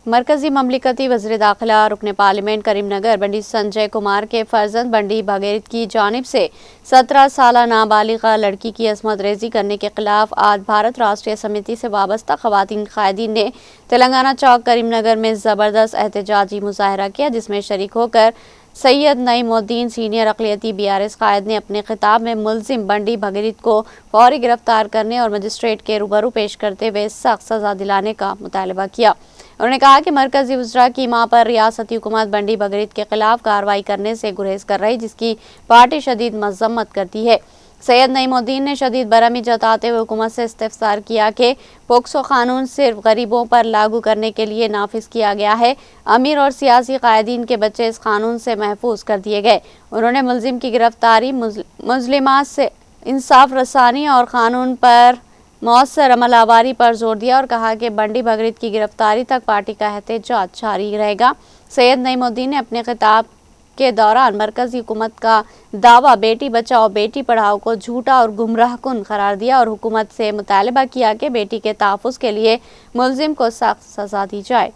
مرکزی مملکتی وزیر داخلہ رکن پارلیمنٹ کریم نگر بنڈی سنجے کمار کے فرزند بنڈی بھگیرت کی جانب سے 17 سالہ نابالغہ لڑکی کی عصمت ریزی کرنے کے خلاف آج بھارت راشٹریہ سمیتی سے وابستہ خواتین قائدین نے تلنگانہ چوک کریم نگر میں زبردست احتجاجی مظاہرہ کیا، جس میں شریک ہو کر سید نعیم الدین سینئر اقلیتی BRS قائد نے اپنے خطاب میں ملزم بنڈی بھگیرت کو فوری گرفتار کرنے اور مجسٹریٹ کے روبرو پیش کرتے ہوئے سخت سزا دلانے کا مطالبہ کیا۔ انہوں نے کہا کہ مرکزی وزراء کی ماں پر ریاستی حکومت بنڈی بھگیرت کے خلاف کارروائی کرنے سے گریز کر رہی، جس کی پارٹی شدید مذمت کرتی ہے۔ سید نعیم الدین نے شدید برہمی جتاتے ہوئے حکومت سے استفسار کیا کہ پوکسو قانون صرف غریبوں پر لاگو کرنے کے لیے نافذ کیا گیا ہے، امیر اور سیاسی قائدین کے بچے اس قانون سے محفوظ کر دیے گئے۔ انہوں نے ملزم کی گرفتاری، مظلومات سے انصاف رسانی اور قانون پر مؤثر عمل آوری پر زور دیا اور کہا کہ بنڈی بھگیرت کی گرفتاری تک پارٹی کا احتجاج جاری رہے گا۔ سید نعیم الدین نے اپنے خطاب کے دوران مرکزی حکومت کا دعویٰ بیٹی بچاؤ بیٹی پڑھاؤ کو جھوٹا اور گمراہ کن قرار دیا اور حکومت سے مطالبہ کیا کہ بیٹی کے تحفظ کے لیے ملزم کو سخت سزا دی جائے۔